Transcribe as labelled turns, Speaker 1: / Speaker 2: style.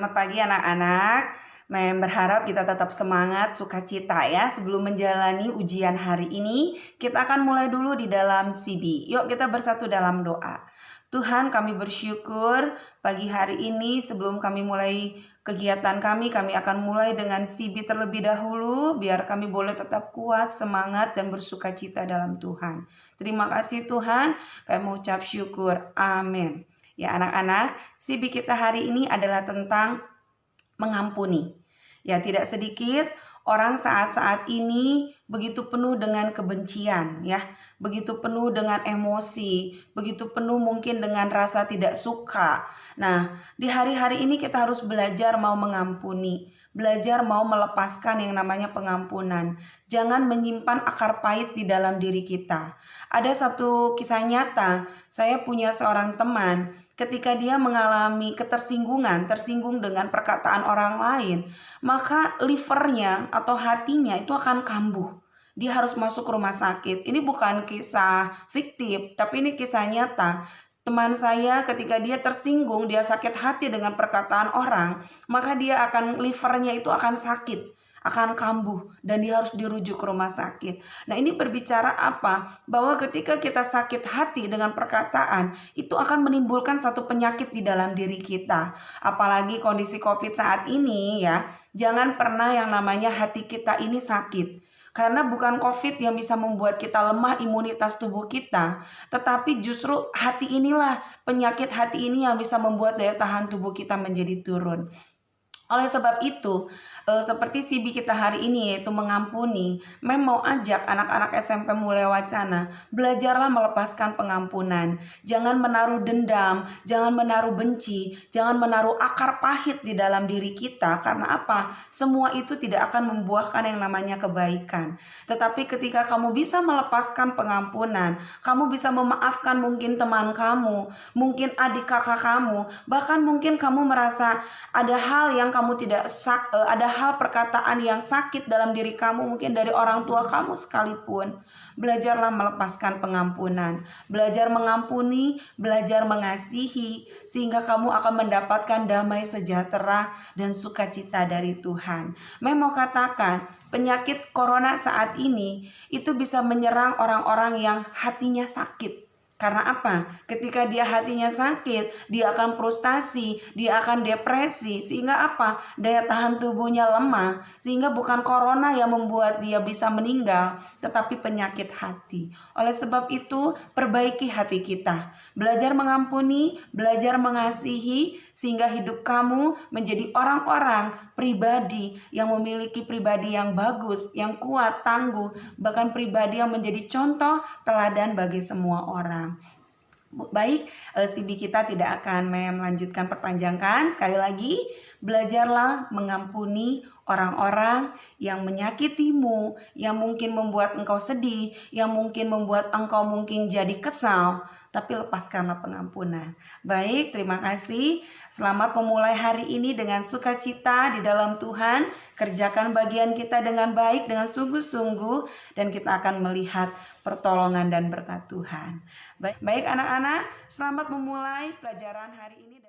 Speaker 1: Selamat pagi anak-anak. Berharap kita tetap semangat, sukacita ya. Sebelum menjalani ujian hari ini, kita akan mulai dulu di dalam CB. Yuk kita bersatu dalam doa. Tuhan, kami bersyukur pagi hari ini sebelum kami mulai kegiatan kami akan mulai dengan CB terlebih dahulu biar kami boleh tetap kuat, semangat dan bersukacita dalam Tuhan. Terima kasih Tuhan, kami mengucap syukur. Amin. Ya anak-anak, CB kita hari ini adalah tentang mengampuni. Ya, tidak sedikit orang saat-saat ini begitu penuh dengan kebencian ya, begitu penuh dengan emosi, begitu penuh mungkin dengan rasa tidak suka. Nah, di hari-hari ini kita harus belajar mau mengampuni, belajar mau melepaskan yang namanya pengampunan. Jangan menyimpan akar pahit di dalam diri kita. Ada satu kisah nyata, saya punya seorang teman. Ketika dia mengalami tersinggung dengan perkataan orang lain, maka livernya atau hatinya itu akan kambuh. Dia harus masuk rumah sakit. Ini bukan kisah fiktif, tapi ini kisah nyata. Teman saya ketika dia tersinggung, dia sakit hati dengan perkataan orang, maka livernya itu akan sakit, akan kambuh, dan dia harus dirujuk ke rumah sakit. Nah, ini berbicara apa? Bahwa ketika kita sakit hati dengan perkataan, itu akan menimbulkan satu penyakit di dalam diri kita. Apalagi kondisi COVID saat ini ya, jangan pernah yang namanya hati kita ini sakit. Karena bukan COVID yang bisa membuat kita lemah imunitas tubuh kita, tetapi justru hati inilah, penyakit hati ini yang bisa membuat daya tahan tubuh kita menjadi turun. Oleh sebab itu, seperti CB kita hari ini yaitu mengampuni, mau ajak anak-anak SMP Mulai Wacana, belajarlah melepaskan pengampunan. Jangan menaruh dendam, jangan menaruh benci, jangan menaruh akar pahit di dalam diri kita. Karena apa? Semua itu tidak akan membuahkan yang namanya kebaikan. Tetapi ketika kamu bisa melepaskan pengampunan, kamu bisa memaafkan mungkin teman kamu, mungkin adik kakak kamu, bahkan mungkin kamu merasa ada hal yang kamu ada hal perkataan yang sakit dalam diri kamu, mungkin dari orang tua kamu sekalipun. Belajarlah melepaskan pengampunan, belajar mengampuni, belajar mengasihi, sehingga kamu akan mendapatkan damai sejahtera dan sukacita dari Tuhan. Mau katakan, penyakit corona saat ini itu bisa menyerang orang-orang yang hatinya sakit. Karena apa? Ketika dia hatinya sakit, dia akan frustasi, dia akan depresi, sehingga apa? Daya tahan tubuhnya lemah, sehingga bukan corona yang membuat dia bisa meninggal, tetapi penyakit hati. Oleh sebab itu, perbaiki hati kita. Belajar mengampuni, belajar mengasihi, sehingga hidup kamu menjadi orang-orang pribadi yang memiliki pribadi yang bagus, yang kuat, tangguh, bahkan pribadi yang menjadi contoh teladan bagi semua orang. Baik, CB kita tidak akan melanjutkan perpanjangkan. Sekali lagi, belajarlah mengampuni orang-orang yang menyakitimu, yang mungkin membuat engkau sedih, yang mungkin membuat engkau mungkin jadi kesal, tapi lepaskanlah pengampunan. Baik, terima kasih. Selamat memulai hari ini dengan sukacita di dalam Tuhan. Kerjakan bagian kita dengan baik, dengan sungguh-sungguh, dan kita akan melihat pertolongan dan berkat Tuhan. Baik anak-anak, selamat memulai pelajaran hari ini.